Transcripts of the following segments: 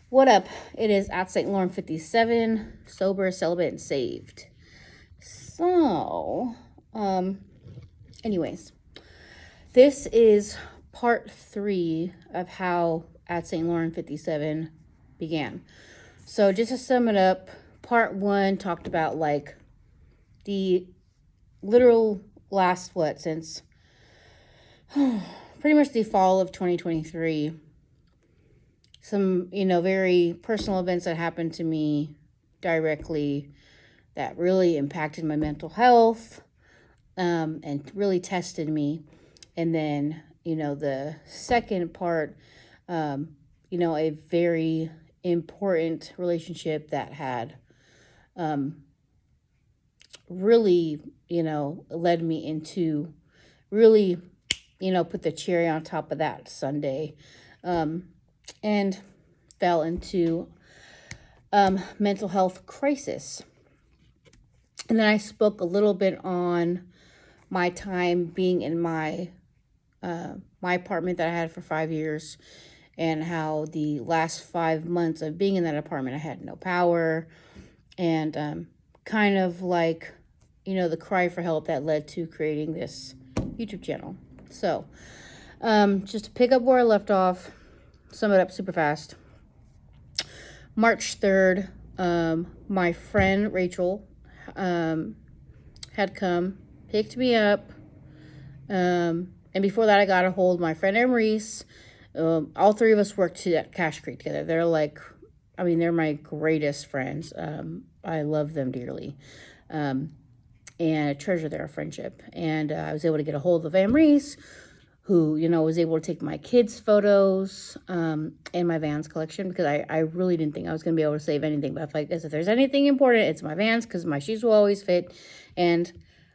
What up? It is at St. Lauren 57, sober, celibate, and saved. So, anyways, this is part 3 of how at St. Lauren 57 began. So, just to sum it up, part 1 talked about like the literal last, since pretty much the fall of 2023. Some, very personal events that happened to me directly that really impacted my mental health, and really tested me. And then, the second part, a very important relationship that had really, led me into really, put the cherry on top of that Sunday. And fell into mental health crisis. And then I spoke a little bit on my time being in my apartment that I had for 5 years, and how the last 5 months of being in that apartment I had no power, and kind of like, the cry for help that led to creating this YouTube channel. So, just to pick up where I left off, sum it up super fast. March 3rd, my friend Rachel had come, picked me up, and before that I got a hold of my friend Maurice. All three of us worked at Cache Creek together. They're my greatest friends. I love them dearly, and I treasure their friendship. And I was able to get a hold of Maurice, who, was able to take my kids' photos, and my Vans collection, because I really didn't think I was going to be able to save anything. But if there's anything important, it's my Vans, because my shoes will always fit, and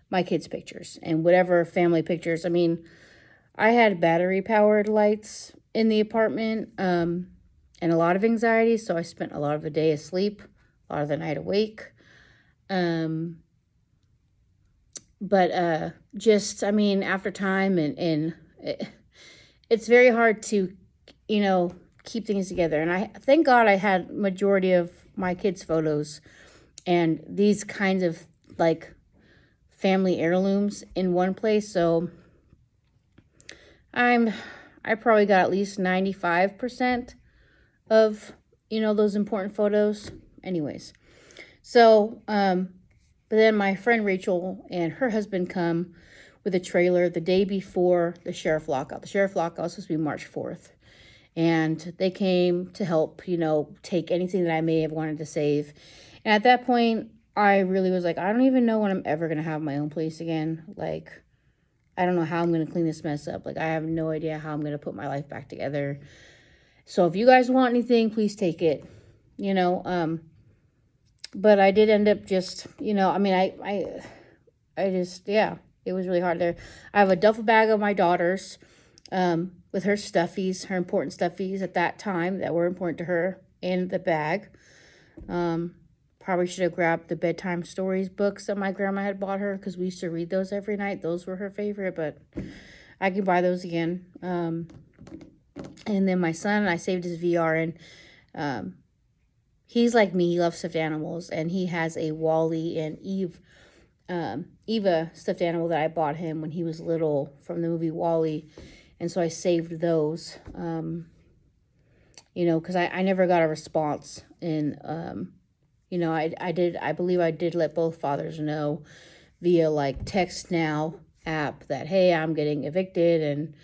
my kids' pictures, and whatever family pictures. I had battery-powered lights in the apartment, and a lot of anxiety, so I spent a lot of the day asleep, a lot of the night awake. But after time, and it's very hard to, keep things together. And I thank God I had majority of my kids' photos and these kinds of like family heirlooms in one place. So I probably got at least 95% of, those important photos. Anyways, so but then my friend Rachel and her husband come with a trailer the day before the sheriff lockout. The sheriff lockout was supposed to be March 4th. And they came to help, take anything that I may have wanted to save. And at that point, I really was like, I don't even know when I'm ever going to have my own place again. Like, I don't know how I'm going to clean this mess up. Like, I have no idea how I'm going to put my life back together. So if you guys want anything, please take it, But I did end up just, it was really hard there. I have a duffel bag of my daughter's, with her stuffies, her important stuffies at that time that were important to her, in the bag. Probably should have grabbed the bedtime stories books that my grandma had bought her, because we used to read those every night. Those were her favorite, but I can buy those again. And then my son, I saved his VR, and he's like me. He loves stuffed animals, and he has a Wally and Eva stuffed animal that I bought him when he was little from the movie Wally. And so I saved those, because I never got a response. And, I believe I did let both fathers know via like Text Now app that, hey, I'm getting evicted, and,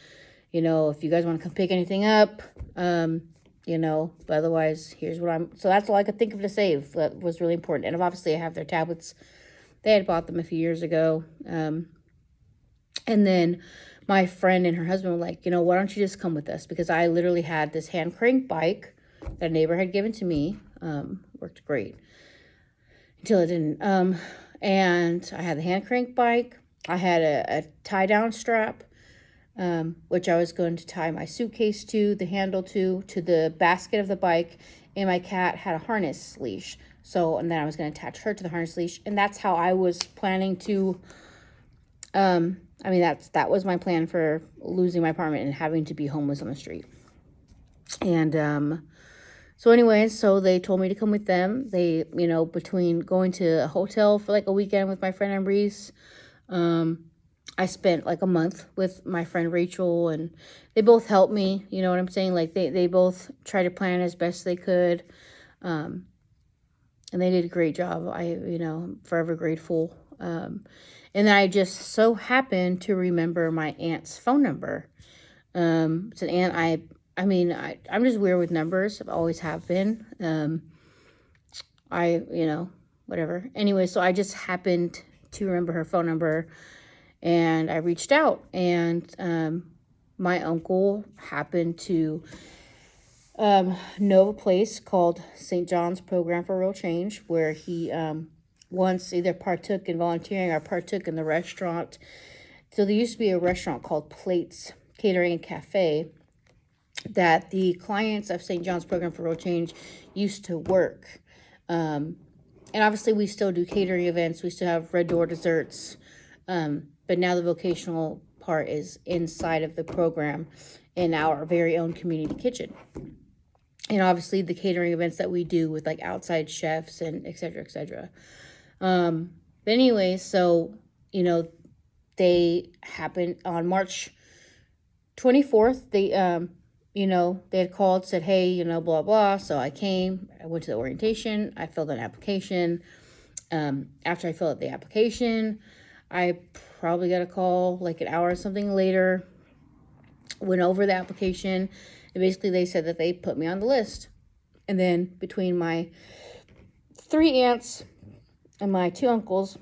if you guys want to come pick anything up, but otherwise, here's what so that's all I could think of to save. That was really important. And obviously I have their tablets. They had bought them a few years ago. And then my friend and her husband were like, why don't you just come with us? Because I literally had this hand crank bike that a neighbor had given to me. Worked great until it didn't. And I had the hand crank bike. I had a tie down strap, which I was going to tie my suitcase to, the handle to the basket of the bike. And my cat had a harness leash. And then I was going to attach her to the harness leash. And that's how I was planning to, that was my plan for losing my apartment and having to be homeless on the street. And So anyways, so they told me to come with them. They, between going to a hotel for like a weekend with my friend Ambrice, I spent like a month with my friend Rachel, and they both helped me, you know what I'm saying? Like they both tried to plan as best they could. And they did a great job. I'm forever grateful. And then I just so happened to remember my aunt's phone number. It's an aunt I'm just weird with numbers. I've always have been. Whatever. Anyway, so I just happened to remember her phone number, and I reached out, and my uncle happened to know a place called St. John's Program for Real Change, where he once either partook in volunteering or partook in the restaurant. So there used to be a restaurant called Plates Catering and Cafe that the clients of St. John's Program for Real Change used to work. And obviously we still do catering events. We still have Red Door desserts. But now the vocational part is inside of the program in our very own community kitchen. And obviously the catering events that we do with like outside chefs and et cetera, et cetera. But anyway, so, they happened on March 24th. They had called, said, hey, blah, blah. So I came, I went to the orientation, I filled an application. After I filled out the application, I probably got a call like an hour or something later, went over the application, and basically they said that they put me on the list. And then between my 3 aunts and my 2 uncles,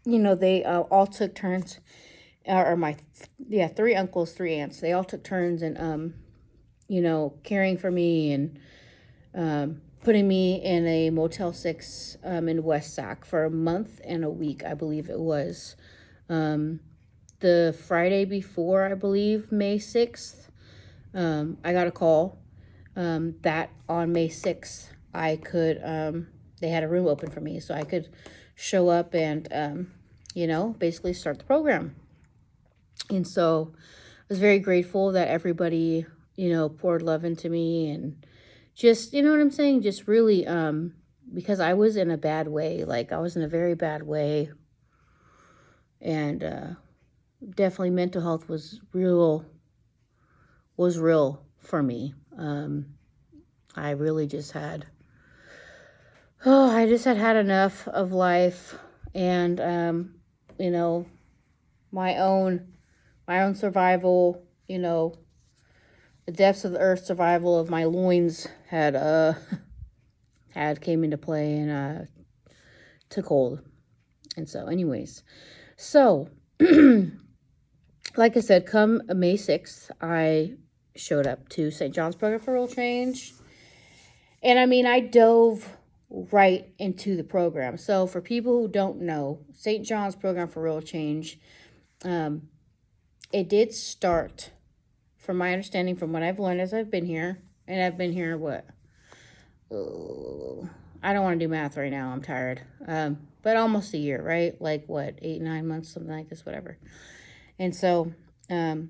they all took turns, or 3 uncles, 3 aunts, they all took turns and, caring for me and putting me in a Motel 6 in West Sac for a month and a week, I believe it was. The Friday before, I believe, May 6th, I got a call that on May 6th, I could, they had a room open for me, so I could show up and, basically start the program. And so I was very grateful that everybody, poured love into me, and just, you know what I'm saying? Just really, because I was in a bad way, like I was in a very bad way, and definitely mental health was real for me. I really just had, I just had enough of life, and, my own survival, the depths of the earth survival of my loins had came into play, and took hold. And so anyways, so like I said, come May 6th, I showed up to St. John's Program for Real Change. And I dove right into the program. So for people who don't know, St. John's Program for Real Change, it did start, from my understanding, from what I've learned as I've been here, and I've been here, I don't want to do math right now, I'm tired, but almost a year, right? Like what, 8, 9 months, something like this, whatever. And so, from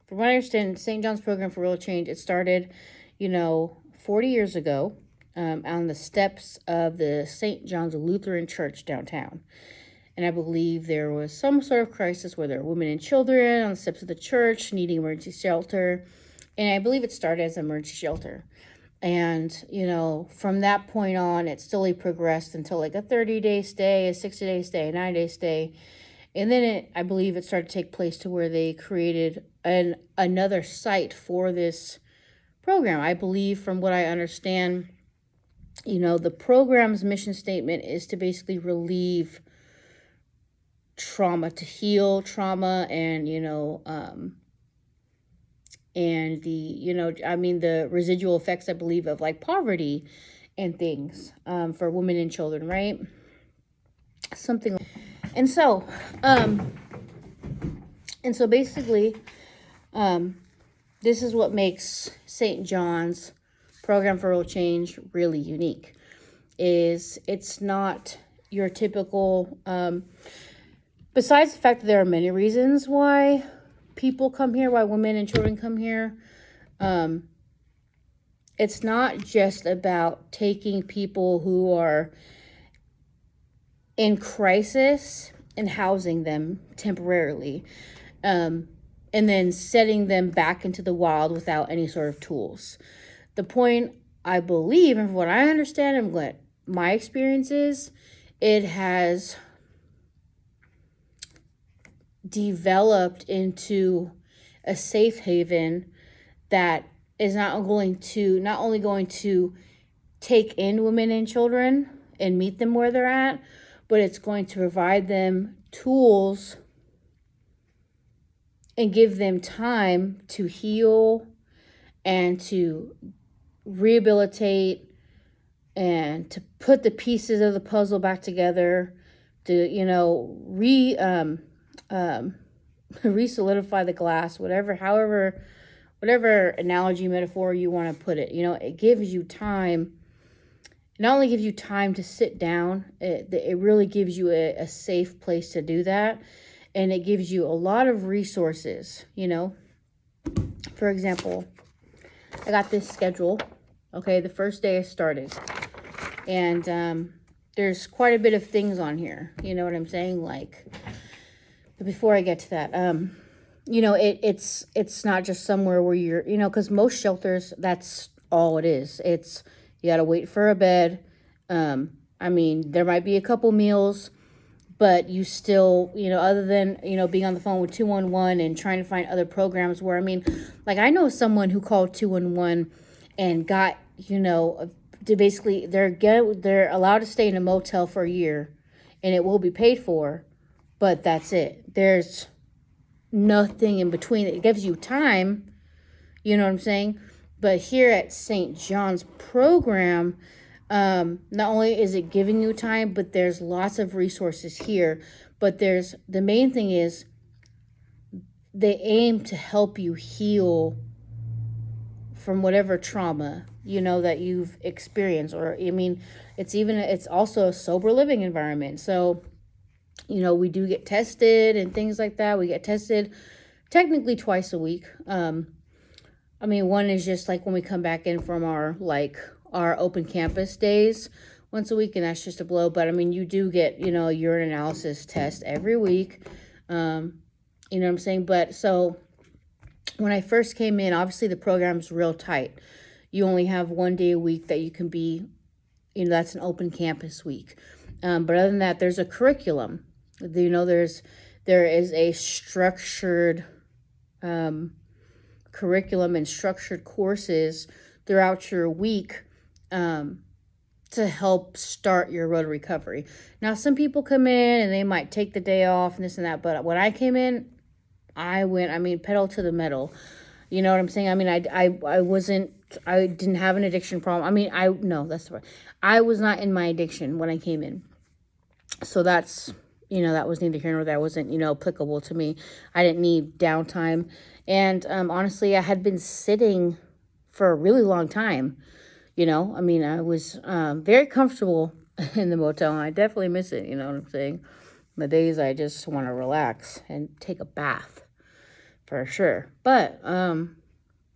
what I understand, St. John's Program for Real Change, it started, 40 years ago, on the steps of the St. John's Lutheran Church downtown. And I believe there was some sort of crisis where there were women and children on the steps of the church needing emergency shelter. And I believe it started as an emergency shelter. And, from that point on, it slowly progressed until like a 30-day stay, a 60-day stay, a 9-day stay. And then I believe it started to take place to where they created another site for this program. I believe, from what I understand, the program's mission statement is to basically relieve trauma, to heal trauma, and and the residual effects, I believe, of like poverty and things, for women and children, right? Something. And so basically, this is what makes St. John's Program for Real Change really unique. Is it's not your typical, besides the fact that there are many reasons why people come here, why women and children come here, it's not just about taking people who are in crisis and housing them temporarily, and then setting them back into the wild without any sort of tools. The point, I believe, and from what I understand and what my experience is, it has developed into a safe haven that is not only going to take in women and children and meet them where they're at, but it's going to provide them tools and give them time to heal and to rehabilitate and to put the pieces of the puzzle back together, to re-solidify the glass, whatever analogy, metaphor you want to put it. It gives you time. It not only gives you time to sit down, it really gives you a safe place to do that. And it gives you a lot of resources. For example, I got this schedule. Okay, the first day I started. And there's quite a bit of things on here. You know what I'm saying? But before I get to that, it's not just somewhere where you're, because most shelters, that's all it is. It's, you got to wait for a bed. There might be a couple meals, but you still, other than, being on the phone with 211 and trying to find other programs where, I know someone who called 211 and got, to basically, they're allowed to stay in a motel for a year and it will be paid for, but that's it. There's nothing in between. It gives you time, you know what I'm saying? But here at St. John's program, not only is it giving you time, but there's lots of resources here. But the main thing is they aim to help you heal from whatever trauma, that you've experienced. Or, it's also a sober living environment. So, we do get tested and things like that. We get tested technically twice a week. One is just like when we come back in from our open campus days once a week, and that's just a blow. But you do get, a urine analysis test every week. You know what I'm saying? But so when I first came in, obviously the program's real tight. You only have 1 day a week that you can be, that's an open campus week. But other than that, there's a curriculum. There is a structured curriculum and structured courses throughout your week to help start your road to recovery. Now, some people come in and they might take the day off and this and that, but when I came in, I went, pedal to the metal. You know what I'm saying? I didn't have an addiction problem. No, that's the word. I was not in my addiction when I came in. So that's, that was neither here nor there. That wasn't, applicable to me. I didn't need downtime. And honestly, I had been sitting for a really long time. I was very comfortable in the motel, and I definitely miss it. You know what I'm saying? The days I just want to relax and take a bath, for sure. But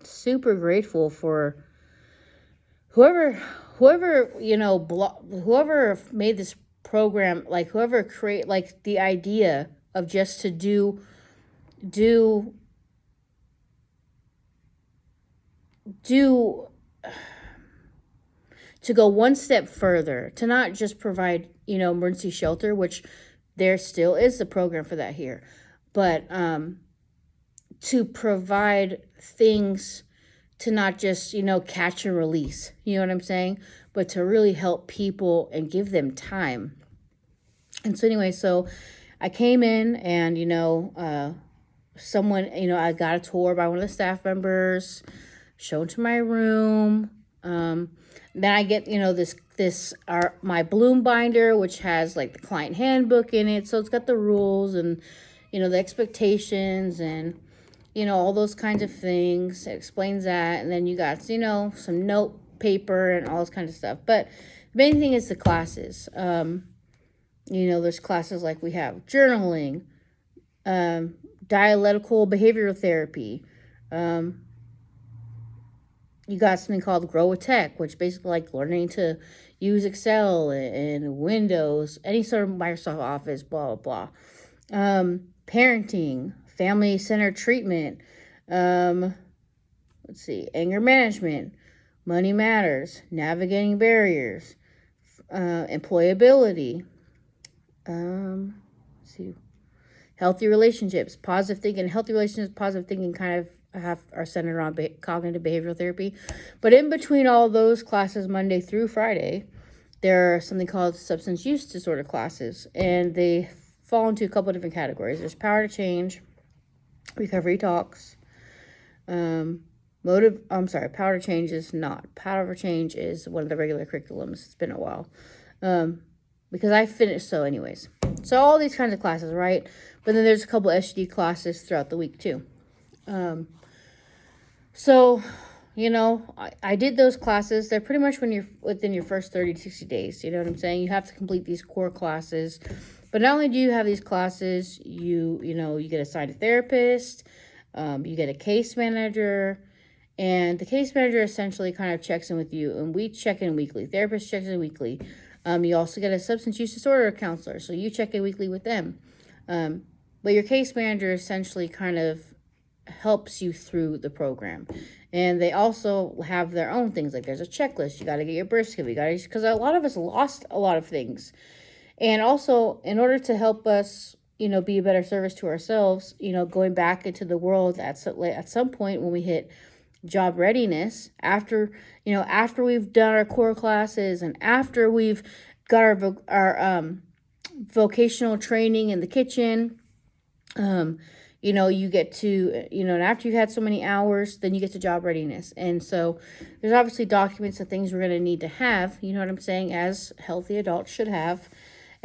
super grateful for whoever whoever made this program, whoever create the idea of just to to go one step further, to not just provide, emergency shelter, which there still is a program for that here, but to provide things to not just, catch and release, you know what I'm saying? But to really help people and give them time. And so anyway, so I came in and, someone, I got a tour by one of the staff members, shown to my room. Then I get, my Bloom binder, which has the client handbook in it. So it's got the rules and, the expectations and, all those kinds of things. It explains that. And then you got, some note paper and all this kind of stuff. But the main thing is the classes. There's classes we have journaling, dialectical behavioral therapy, You got something called Grow with Tech, which basically like learning to use Excel and Windows, any sort of Microsoft Office, blah, blah, blah. Parenting, family-centered treatment, let's see, anger management, money matters, navigating barriers, employability, let's see, healthy relationships, positive thinking. Healthy relationships, positive thinking kind of are centered around cognitive behavioral therapy. But in between all those classes, Monday through Friday, there are something called substance use disorder classes, and they fall into a couple of different categories. There's Power to Change, Recovery Talks, Power to Change is not. Power to Change is one of the regular curriculums. It's been a while. Because I finished, so anyways. So all these kinds of classes, right? But then there's a couple SGD classes throughout the week too. So, I did those classes. They're pretty much when you're within your first 30 to 60 days. You know what I'm saying? You have to complete these core classes. But not only do you have these classes, you get assigned a therapist, you get a case manager, and the case manager essentially kind of checks in with you, and we check in weekly. Therapist checks in weekly. You also get a substance use disorder counselor, so you check in weekly with them. But your case manager essentially kind of helps you through the program. And they also have their own things, like there's a checklist. You got to get your birth certificate. Because a lot of us lost a lot of things. And also, in order to help us, be a better service to ourselves, going back into the world at some point when we hit job readiness, after we've done our core classes and after we've got our vocational training in the kitchen, you get to, and after you've had so many hours, then you get to job readiness. And so there's obviously documents and things we're going to need to have, you know what I'm saying, as healthy adults should have.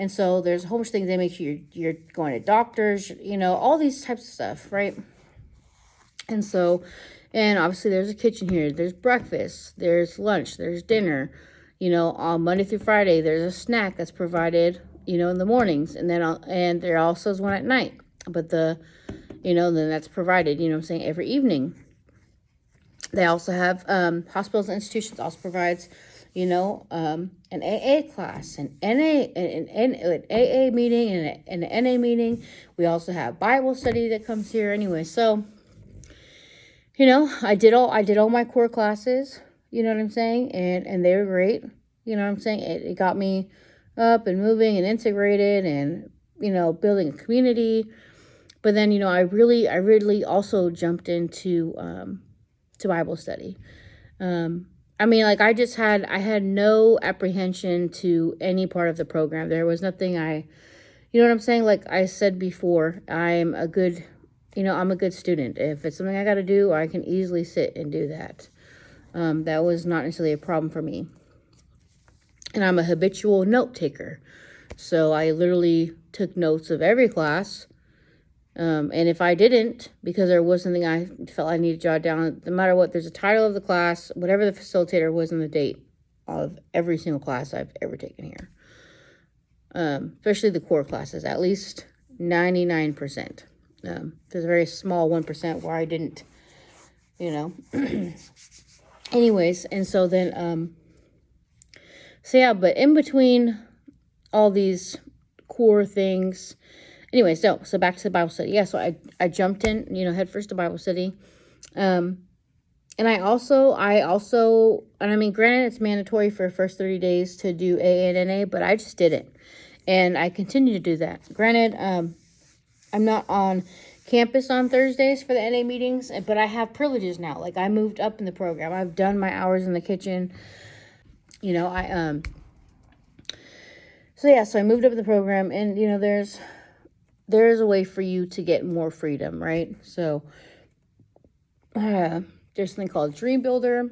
And so there's a whole bunch of things that make sure you're going to doctors, all these types of stuff, right? And so, and obviously there's a kitchen here, there's breakfast, there's lunch, there's dinner, on Monday through Friday, there's a snack that's provided, in the mornings, and and there also is one at night. But then that's provided, every evening. They also have, hospitals and institutions also provides, an AA class, an AA meeting, and an NA meeting. We also have Bible study that comes here anyway. So, I did all my core classes, you know what I'm saying? And they were great. You know what I'm saying? It got me up and moving and integrated and, building a community. But then, I really also jumped into to Bible study. I had no apprehension to any part of the program. There was nothing you know what I'm saying? Like I said before, I'm a good student. If it's something I got to do, I can easily sit and do that. That was not necessarily a problem for me. And I'm a habitual note taker. So I literally took notes of every class. And if I didn't, because there was something I felt I needed to jot down, no matter what, there's a title of the class, whatever the facilitator was, and the date of every single class I've ever taken here. Especially the core classes, at least 99%. There's a very small 1% where I didn't, Anyways, and so then, but in between all these core things, anyways, so back to the Bible study. Yeah, so I jumped in, head first to Bible study. And I also, and I mean, granted, it's mandatory for the first 30 days to do AA and NA, but I just did it. And I continue to do that. Granted, I'm not on campus on Thursdays for the NA meetings, but I have privileges now. Like, I moved up in the program. I've done my hours in the kitchen. So I moved up in the program, and, there's a way for you to get more freedom, right? So, there's something called Dream Builder,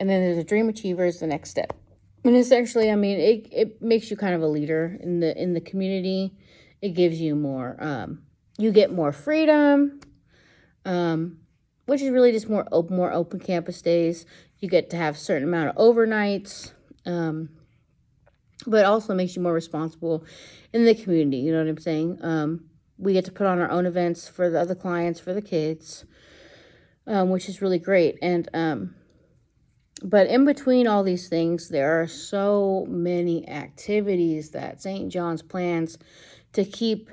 and then there's a Dream Achiever is the next step. And essentially, I mean, it makes you kind of a leader in the community. It gives you more, you get more freedom, which is really just more open campus days. You get to have a certain amount of overnights, but it also makes you more responsible in the community. You know what I'm saying? We get to put on our own events for the other clients, for the kids. which is really great. And but in between all these things, there are so many activities that St. John's plans to keep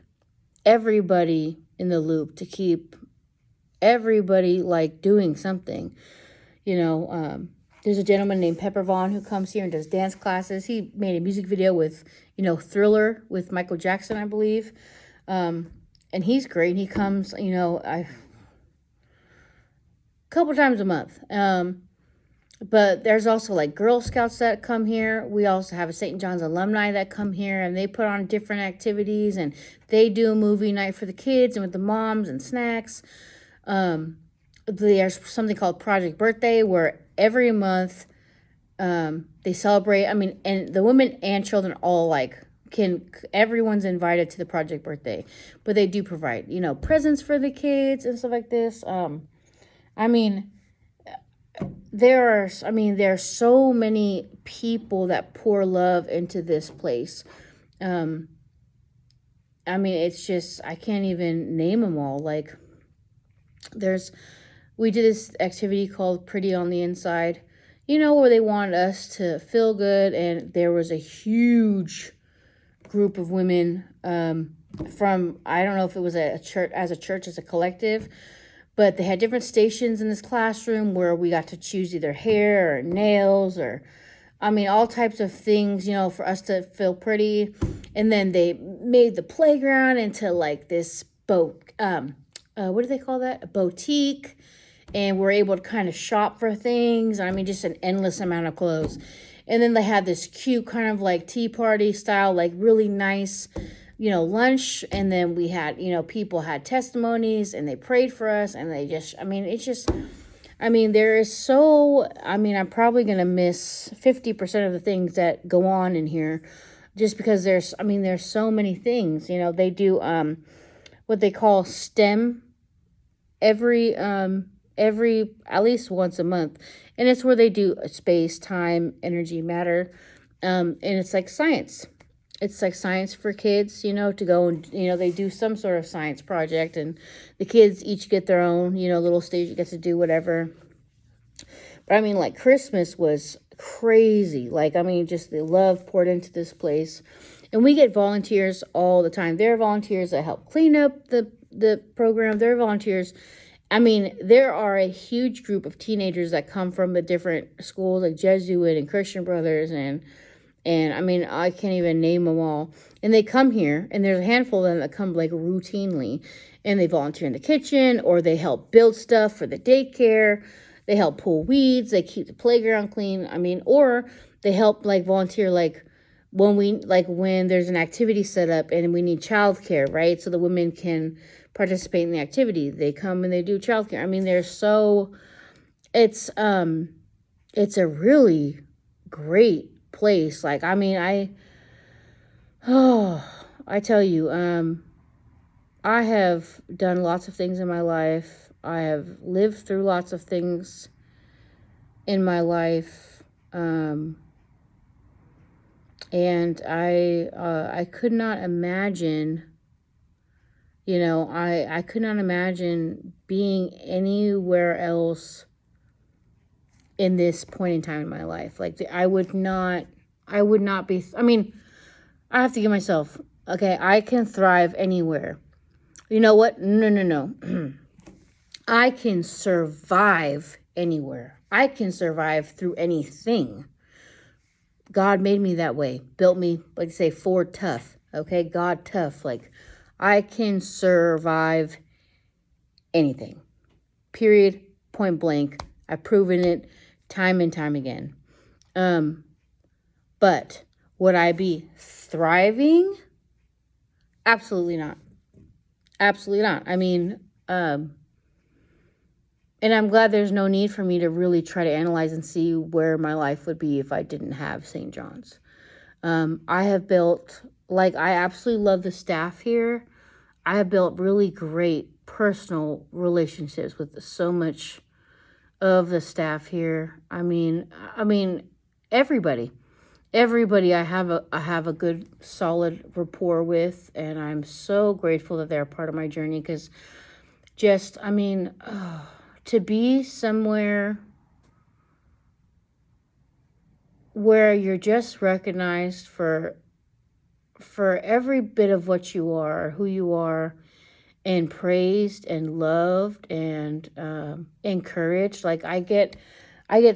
everybody in the loop, to keep everybody like doing something. There's a gentleman named Pepper Vaughn who comes here and does dance classes. He made a music video with, Thriller with Michael Jackson, I believe. And he's great. He comes, a couple times a month. But there's also like Girl Scouts that come here. We also have a St. John's alumni that come here, and they put on different activities, and they do a movie night for the kids and with the moms and snacks. There's something called Project Birthday, where every month they celebrate. I mean, and the women and children all everyone's invited to the Project Birthday, but they do provide, presents for the kids and stuff like this. There's so many people that pour love into this place. It's just, I can't even name them all. Like, we did this activity called Pretty on the Inside, where they wanted us to feel good. And there was a huge group of women from, I don't know if it was a church, as a collective, but they had different stations in this classroom where we got to choose either hair or nails or, all types of things, for us to feel pretty. And then they made the playground into like this what do they call that? A boutique. And we're able to kind of shop for things. Just an endless amount of clothes. And then they had this cute kind of like tea party style, like really nice, lunch. And then we had, people had testimonies and they prayed for us. And they just, there is so, I'm probably going to miss 50% of the things that go on in here just because there's so many things. They do what they call STEM every at least once a month, and it's where they do space, time, energy, matter, and it's like science. It's like science for kids, to go and, they do some sort of science project, and the kids each get their own, little stage, you get to do whatever. But Christmas was crazy. Just the love poured into this place. And we get volunteers all the time. There are volunteers that help clean up the program. There are volunteers. There are a huge group of teenagers that come from the different schools, like Jesuit and Christian Brothers, and I can't even name them all. And they come here, and there's a handful of them that come like routinely, and they volunteer in the kitchen, or they help build stuff for the daycare. They help pull weeds. They keep the playground clean. Or they help volunteer when there's an activity set up and we need childcare, right? So the women can participate in the activity. They come and they do childcare. It's a really great place. I tell you, I have done lots of things in my life. I have lived through lots of things in my life. And I could not imagine, I could not imagine being anywhere else in this point in time in my life. I would not be, I have to give myself, okay, I can thrive anywhere. You know what? No. I can survive anywhere. I can survive through anything. God made me that way. Built me, Ford tough. Okay, God tough. I can survive anything. Period. Point blank. I've proven it time and time again. But would I be thriving? Absolutely not. Absolutely not. And I'm glad there's no need for me to really try to analyze and see where my life would be if I didn't have St. John's. I have built, I absolutely love the staff here. I have built really great personal relationships with so much of the staff here. Everybody I have a good solid rapport with, and I'm so grateful that they're a part of my journey, because to be somewhere where you're just recognized for every bit of what you are, who you are, and praised and loved and encouraged. Like I get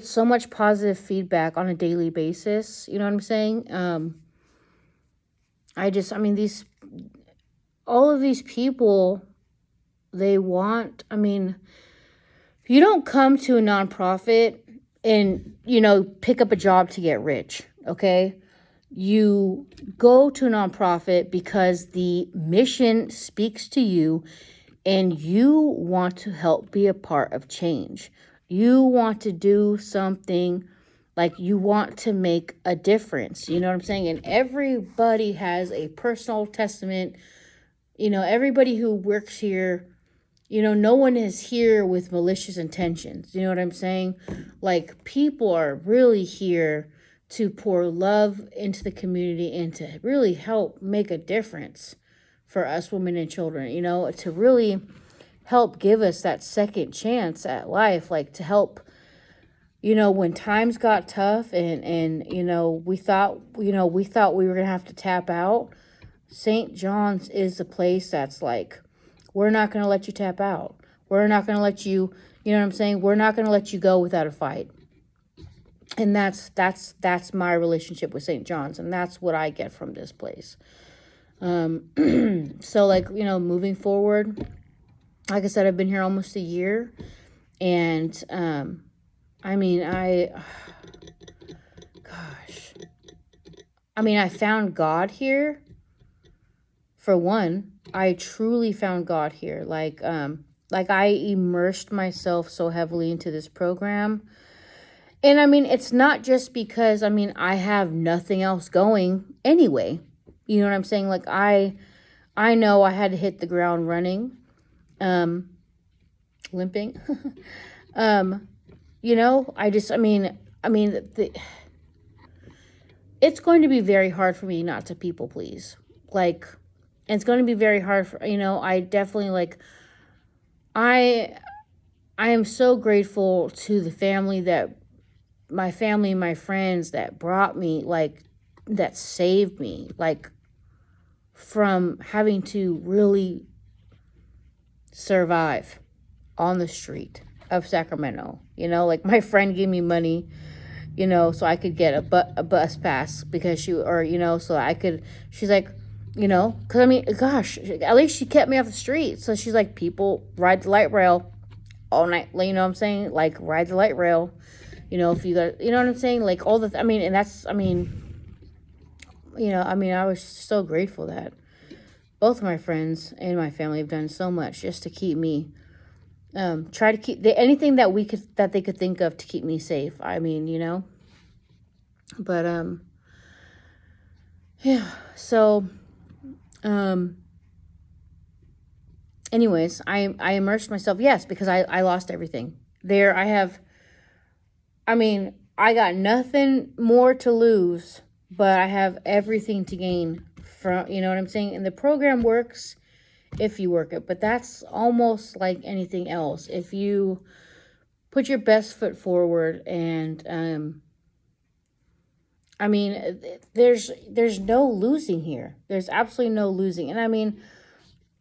so much positive feedback on a daily basis. You know what I'm saying? These all of these people, they want. I mean, you don't come to a nonprofit and pick up a job to get rich. Okay. You go to a nonprofit because the mission speaks to you and you want to help be a part of change. You want to do something, like you want to make a difference. You know what I'm saying? And everybody has a personal testament. Everybody who works here, no one is here with malicious intentions. You know what I'm saying? Like, people are really here to pour love into the community and to really help make a difference for us women and children, to really help give us that second chance at life, like to help, when times got tough and we thought we were going to have to tap out. St. John's is the place that's like, we're not going to let you tap out. We're not going to let you, you know what I'm saying? We're not going to let you go without a fight. And that's my relationship with St. John's, and that's what I get from this place. So like, moving forward, like I said, I've been here almost a year, and I found God here. For one, I truly found God here. Like I immersed myself so heavily into this program. And it's not just because, I have nothing else going anyway. You know what I'm saying? Like, I know I had to hit the ground running, limping. It's going to be very hard for me not to people please. Like, it's going to be very hard for, I definitely, like, I am so grateful to the family my friends that brought me, like, that saved me, like, from having to really survive on the street of Sacramento. Like, my friend gave me money, so I could get a bus pass because so I could, she's like, because gosh, at least she kept me off the street. So she's like, people ride the light rail all night, you know what I'm saying? Like, ride the light rail. If you got, you know what I'm saying? Like, all the, and that's, I was so grateful that both of my friends and my family have done so much just to keep me, try to keep, anything that they could think of to keep me safe. But, yeah, so, anyways, I immersed myself, yes, because I lost everything. There, I got nothing more to lose, but I have everything to gain from, you know what I'm saying? And the program works if you work it, but that's almost like anything else. If you put your best foot forward and, there's no losing here. There's absolutely no losing. And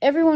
everyone